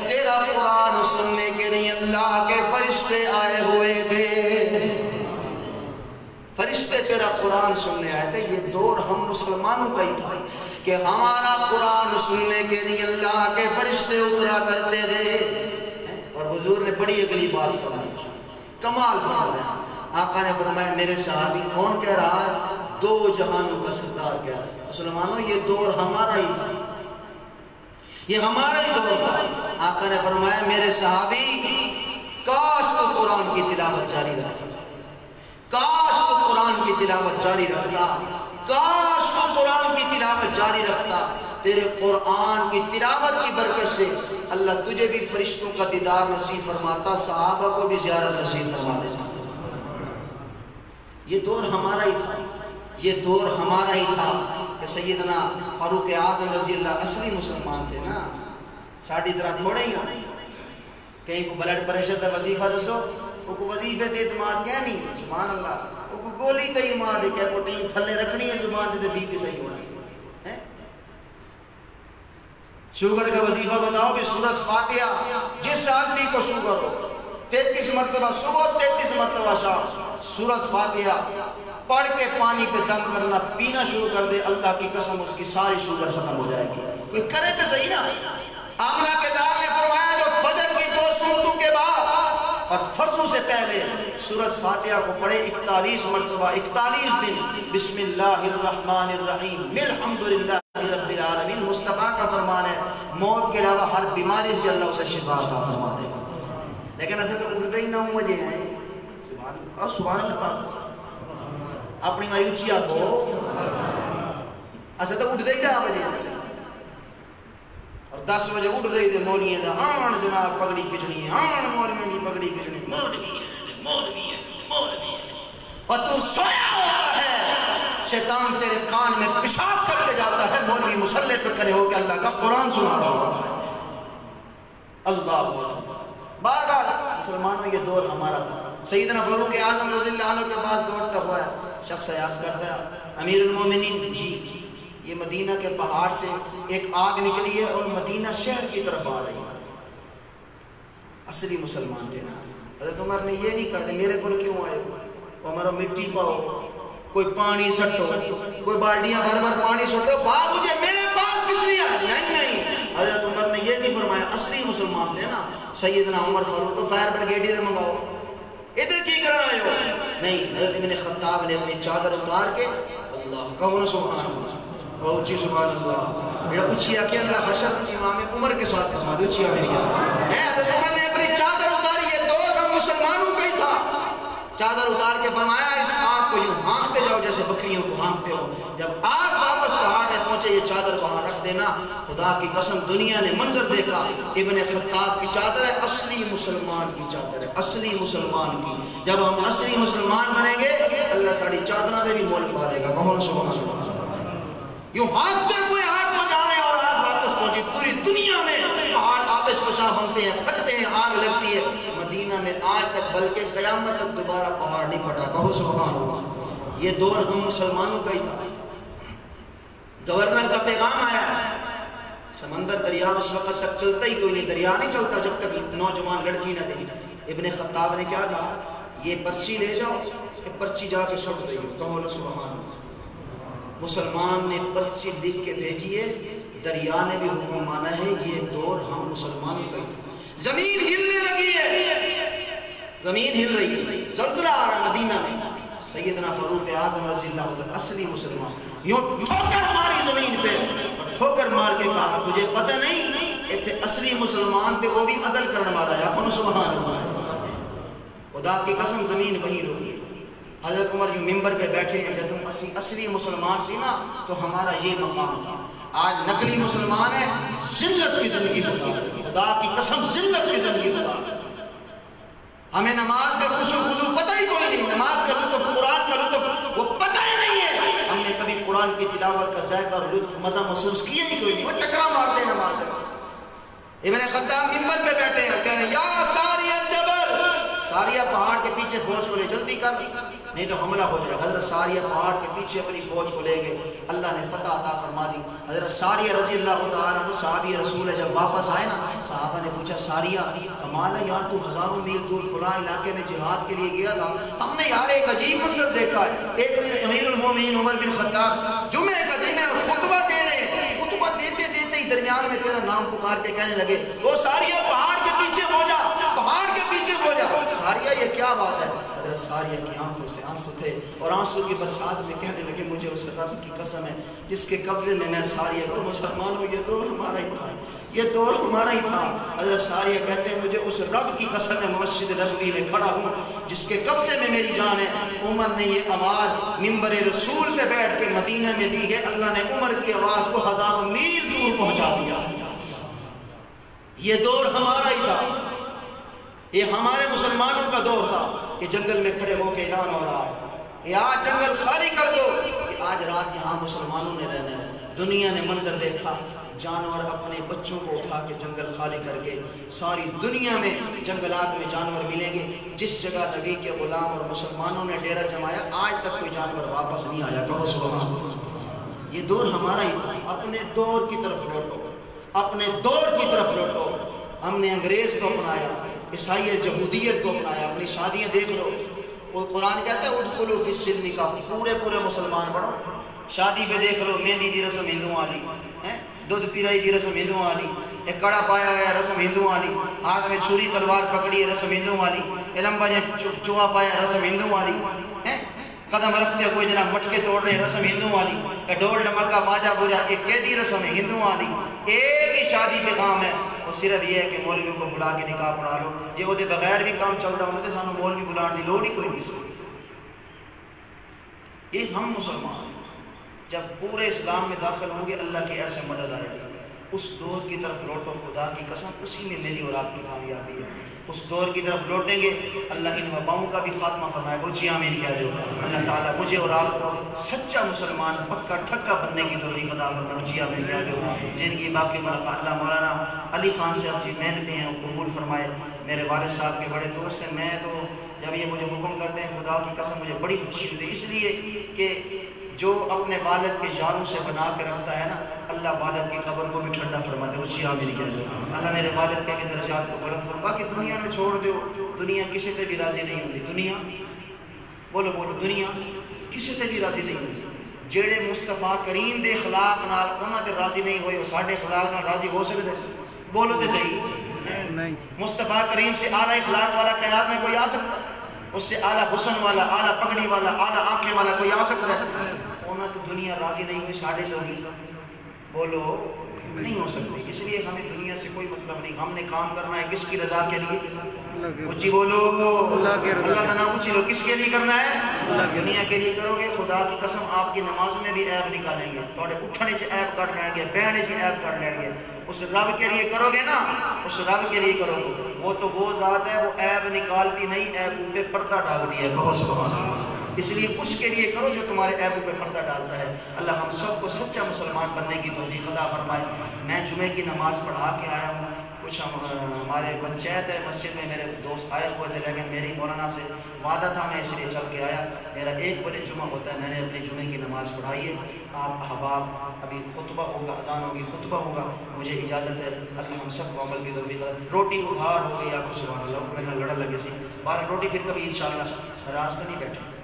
تیرا قرآن سننے کے لیے اللہ کے فرشتے آئے ہوئے تھے، فرشتے تیرا قرآن سننے آئے تھے۔ یہ دور ہم مسلمانوں کا ہی تھا کہ ہمارا قرآن سننے کے لیے اللہ کے فرشتے اترا کرتے تھے، اور حضور نے بڑی اگلی بات فرمائی، کمال فرمایا۔ آقا نے فرمایا میرے صحابی کون کہہ رہا ہے؟ دو جہانوں کا سردار کہہ رہا ہے، مسلمانوں یہ دور ہمارا ہی تھا، یہ ہمارا ہی دور تھا۔ آقا نے فرمایا میرے صحابی کاش تو قرآن کی تلاوت جاری رکھتا، کاش تو قرآن کی تلاوت جاری رکھتا، کاش تو قرآن کی تلاوت جاری رکھتا، تیرے قرآن کی تلاوت کی برکت سے اللہ تجھے بھی فرشتوں کا دیدار نصیب فرماتا، صحابہ کو بھی زیارت نصیب فرما دیتا۔ یہ دور ہمارا ہی تھا، یہ دور ہمارا ہی تھا کہ سیدنا فاروق اعظم رضی اللہ اصلی مسلمان تھے نا، ساڑھی طرح تھوڑے ہی ہیں، کہیں کو بلڈ پریشر دا وظیفہ دسو، وہ کو وظیفے دے اعتماد کیا نہیں، سبحان اللہ، وہ کو گولی تے اعتماد ہے، کہ پوٹین تھلے رکھنی ہے زبان تے بی پی صحیح ہونا ہے۔ شوگر کا وظیفہ بتاؤ کہ سورۃ فاتحہ جس آدمی کو شوگر ہو 33 مرتبہ صبح 33 مرتبہ شام سورۃ فاتحہ پڑھ کے پانی پہ دم کرنا، پینا شروع کر دے، اللہ کی قسم اس کی ساری شوگر ختم ہو جائے گی۔ کوئی کرے تو صحیح نا۔ آمنہ کے لال نے فرمایا جو فجر کی 2 سنتوں کے بعد اور فرضوں سے پہلے سورۃ فاتحہ کو پڑھے 41 مرتبہ 41 دن، بسم اللہ الرحمن الرحیم الحمدللہ رب العالمین، مصطفیٰ کا فرمان ہے موت کے علاوہ ہر بیماری سے اللہ اسے شفا عطا فرما دے گا۔ لیکن ایسے تو اٹھتے ہی 9 بجے ہیں، سبحان اللہ تعالیٰ، اپنی ماری اچھی آکھو، ایسے تو اٹھتے ہی 9 بجے ہیں، اور 10 بجے اٹھ دے دے مولیے دا آن جناب پگڑی کھچنی ہے، آن مولیے دی پگڑی کھچنی ہے، مولوی ہے، اور تو سویا ہوتا ہے، شیطان تیرے کان میں پیشاب کر کے جاتا ہے، مولوی مصلی پہ کھڑے ہو کے اللہ کا قرآن سنا رہا ہوتا ہے۔ اللہ بہرحال مسلمانوں یہ دور ہمارا تھا. سیدنا فاروق اعظم رضی اللہ عنہ کے پاس دوڑتا ہوا ہے شخص عرض کرتا ہے امیر المومنین جی یہ مدینہ کے پہاڑ سے ایک آگ نکلی ہے اور مدینہ شہر کی طرف آ رہی ہے. اصلی مسلمان تھے نا. حضرت عمر نے یہ نہیں کہا میرے کو کیوں آئے ہو ہمارا مٹی پاؤ کوئی پانی سٹو کوئی بالٹیاں بھر بھر پانی سٹو باپ مجھے میرے پاس کس لیے آئے. نہیں حضرت عمر نے یہ نہیں فرمایا اصلی مسلمان تھے نا سیدنا عمر فاروق فائر بریگیڈیئر منگاؤ ادھر کی کر رہے ہو. نہیں حضرت ابن خطاب نے اپنی چادر اتار کے اللہ کہو نا سبحان اللہ بہت اچھی سبحان اللہ میرا اچھیا کہ اللہ حشر امام عمر کے ساتھ فرما دو اچھیا میری حضرت عمر نے اپنی چادر اتاری. یہ دور ہم مسلمانوں کا ہی تھا. چادر اتار کے فرمایا اس آگ کو یوں ہانکتے جاؤ جیسے بکریوں کو ہانکتے ہو. جب آگ واپس پہاڑ میں پہنچے یہ چادر وہاں رکھ دینا. خدا کی قسم دنیا نے منظر دیکھا ابن خطاب کی چادر ہے اصلی مسلمان کی چادر ہے اصلی مسلمان کی. جب ہم اصلی مسلمان بنیں گے اللہ ساڑی چادرہ دے بھی مول پا دے گا. کہو سبحان اللہ. یوں ہانکتے ہوئے آگ کو جانے اور آگ واپس پہنچی. پوری دنیا میں پہاڑ آتش فشاں بنتے ہیں پھٹتے ہیں آگ لگتی ہے. مدینہ میں آج تک بلکہ قیامت تک دوبارہ پہاڑ نہیں پھٹا. کہو سبحان اللہ. یہ دور ہم مسلمانوں کا ہی تھا. گورنر کا پیغام آیا سمندر دریا اس وقت تک چلتا ہی کوئی نہیں. دریا نہیں چلتا جب تک نوجوان لڑکی نہ دے. ابن خطاب نے کیا کہا یہ پرچی لے جاؤ کہ پرچی جا کے سٹ دئیو. کہو سبحان اللہ. مسلمان نے پرچی لکھ کے بھیجی ہے. دریا نے بھی حکم مانا ہے. یہ دور ہم مسلمانوں کا ہی تھا. زمین ہلنے لگی ہے زمین ہل رہی ہے. زلزلہ آ رہا مدینہ میں. سیدنا فاروق اعظم رضی اللہ عنہ اصلی مسلمان یوں ٹھوکر ماری زمین پہ اور ٹھوکر مار کے کہا تجھے پتہ نہیں ایتھے اصلی مسلمان تھے وہ بھی عدل کرنے والا ہے. کہو سبحان اللہ. خدا کی قسم زمین وہی روکی. حضرت عمر یوں ممبر پہ بیٹھے ہیں جب اصلی مسلمان سی نا تو ہمارا یہ مقام تھا. آج نقلی مسلمان ہے ذلت کی زندگی گزار. خدا کی قسم ذلت کی زندگی گزار. ہمیں نماز کا خشوع خضوع پتہ ہی کوئی نہیں. نماز کا لطف قرآن کا لطف وہ پتہ ہی نہیں ہے. ہم نے کبھی قرآن کی تلاوت کا ذائقہ اور لطف مزہ محسوس کیا ہی کوئی نہیں. وہ ٹکرا مارتے ہیں نماز میں. ابن خطاب ممبر پہ بیٹھے ہیں اور کہہ رہے ہیں یا ساری الجبل ساریہ پہاڑ کے پیچھے فوج کو لے جلدی کر نہیں تو حملہ ہو جائے. حضرت ساریہ پہاڑ کے پیچھے اپنی فوج کو لے گئے. اللہ نے فتح عطا فرما دی. حضرت ساریہ رضی اللہ تعالیٰ عنہ صحابی رسول ہے جب واپس آئے نا صحابہ نے پوچھا ساریہ کمال ہے یار تو ہزاروں میل دور فلاں علاقے میں جہاد کے لیے گیا تھا. ہم نے یار ایک عجیب منظر دیکھا ہے. ایک دن امیر المومنین عمر بن خطاب جمعہ کا دن ہے اور خطبہ دے رہے ہیں. خطبہ دیتے دیتے ہی درمیان میں تیرا نام پکار کے کہنے لگے وہ ساریہ پہاڑ کے پیچھے ہو جا پہاڑ کے پیچھے ہو جا. ساریہ یہ کیا بات ہے. حضرت ساریہ کی آنکھوں سے آنسو تھے اور آنسو کی برسات میں کہنے لگے مجھے اس رب کی قسم ہے جس کے قبضے میں ساریہ کو مسلمانوں یہ دور ہمارا ہی تھا یہ دور ہمارا ہی تھا. حضرت ساریہ کہتے ہیں مجھے اس رب کی قسم ہے مسجد نبوی میں کھڑا ہوں جس کے قبضے میں میری جان ہے. عمر نے یہ آواز ممبر رسول پہ بیٹھ کے مدینہ میں دی ہے. اللہ نے عمر کی آواز کو ہزاروں میل دور پہنچا دیا. یہ دور ہمارا ہی تھا. یہ ہمارے مسلمانوں کا دور تھا کہ جنگل میں کھڑے ہو کے اعلان ہو رہا ہے کہ آج جنگل خالی کر دو کہ آج رات یہاں مسلمانوں نے رہنا ہے. دنیا نے منظر دیکھا جانور اپنے بچوں کو اٹھا کے جنگل خالی کر کے ساری دنیا میں جنگلات میں جانور ملیں گے. جس جگہ نبی کے غلام اور مسلمانوں نے ڈیرہ جمایا آج تک کوئی جانور واپس نہیں آیا. کہو سبحان اللہ. یہ دور ہمارا ہی تھا. اپنے دور کی طرف لوٹو اپنے دور کی طرف لوٹو. ہم نے انگریز کو اپنایا عیسائیت یہودیت کو اپنایا. اپنی شادیاں دیکھ لو وہ قرآن کہتا ہے ادخلوا فی السلم کافہ پورے مسلمان بڑھو. شادی پہ دیکھ لو مہندی دی رسم ہندو والی دودھ پیرائی دی رسم ہندو والی ایک کڑا پایا ہے رسم ہندو والی ہاتھ میں چھری تلوار پکڑی ہے رسم ہندو والی علمبا نے چوہا پایا رسم ہندو والی قدم رکھتے کوئی جناب مٹکے توڑ رہے رسم ہندو والی ڈول ڈمکا باجا بوجا ایک قیدی رسم ہے ہندو والی. ایک ہی شادی پہ کام ہے وہ صرف یہ ہے کہ مولویوں کو بلا کے نکاح پڑھا لو. یہ وہ بغیر بھی کام چلتا ہوتا ہے سانو مولوی بلانے کی لوڑ ہی کوئی نہیں. یہ ہم مسلمان جب پورے اسلام میں داخل ہوں گے اللہ کی ایسے مدد آئے گی. اس دور کی طرف لوٹو، خدا کی قسم اسی میں میری اور آپ کی کامیابی ہے۔ اس دور کی طرف لوٹیں گے، اللہ ان وباؤں کا بھی خاتمہ فرمائے گا۔ جی آمین کہہ دو۔ اللہ تعالیٰ مجھے اور آپ کو سچا مسلمان پکا ٹھکا بننے کی توفیق عطا فرمائے۔ جی آمین کہہ دو۔ زندگی باقی ملکہ اللہ مولانا علی خان سے اب جی محنتیں ہیں وہ قبول فرمائے، میرے والد صاحب کے بڑے دوست ہیں۔ میں تو جب یہ مجھے حکم کرتے ہیں خدا کی قسم مجھے بڑی خوشی ہوتی ہے، اس لیے کہ جو اپنے والد کے یاروں سے بنا کے رکھتا ہے نا، اللہ والد کی قبر کو بھی ٹھنڈا فرماتے ہیں۔ وہ جی آمین کہہ دو۔ اللہ میرے والد کے بھی درجات کو بلند فرما کہ دنیا میں چھوڑ دو، دنیا کسی سے بھی راضی نہیں ہوتی۔ دنیا بولو بولو، دنیا کسی سے بھی راضی نہیں ہوتی۔ جیڑے مصطفیٰ کریم دے اخلاق نال انہاں تے راضی نہیں ہوئے، وہ ساڈے اخلاق نال راضی ہو سکتے؟ بولو تے صحیح۔ نہیں۔ مصطفیٰ کریم سے اعلیٰ اخلاق والا کائنات میں کوئی آ سکتا ہے؟ اس سے اعلیٰ حسن والا، اعلیٰ پگڑی والا، اعلیٰ آنکھیں والا کوئی آ سکتا ہے؟ انہاں تو دنیا راضی نہیں ہوئی، ساڑھے تو ہی بولو نہیں ہو سکتے۔ اس لیے ہمیں دنیا سے کوئی مطلب نہیں، ہم نے کام کرنا ہے کس کی رضا کے لیے؟ اونچی بولو، اللہ کا نام اونچی لو، کس کے لیے کرنا ہے؟ دنیا کے لیے کرو گے خدا کی قسم آپ کی نمازوں میں بھی عیب نکالیں گے، تھوڑے اٹھنے سے عیب کر لیں گے، بیٹھنے سے عیب کر لیں گے۔ اس رب کے لیے کرو گے نا، اس رب کے لیے کرو گے، وہ تو وہ ذات ہے وہ عیب نکالتی نہیں، عیب پہ پردہ ڈالتی ہے۔ کہو سبحان اللہ۔ اس لیے اس کے لیے کرو جو تمہارے عیبوں پہ پردہ ڈالتا ہے۔ اللہ ہم سب کو سچا مسلمان بننے کی توفیق عطا فرمائے۔ میں جمعے کی نماز پڑھا کے آیا ہوں، کچھ ہمارے پنچایت ہے مسجد میں میرے دوست آئے ہوئے تھے، لیکن میری مولانا سے وعدہ تھا میں اس لیے چل کے آیا۔ میرا 1 بجے جمعہ ہوتا ہے، میں نے اپنی جمعے کی نماز پڑھائی ہے۔ آپ احباب ابھی خطبہ ہوگا، اذان ہوگی، خطبہ ہوگا، مجھے اجازت ہے۔ اللہ ہم سب کو عمل کی توفیق عطا۔ روٹی ادھار ہو گئی، آپ کو سبحان اللہ میرا لڑا لگے سی، بارہ روٹی پھر کبھی انشاءاللہ راستہ نہیں بیٹھے۔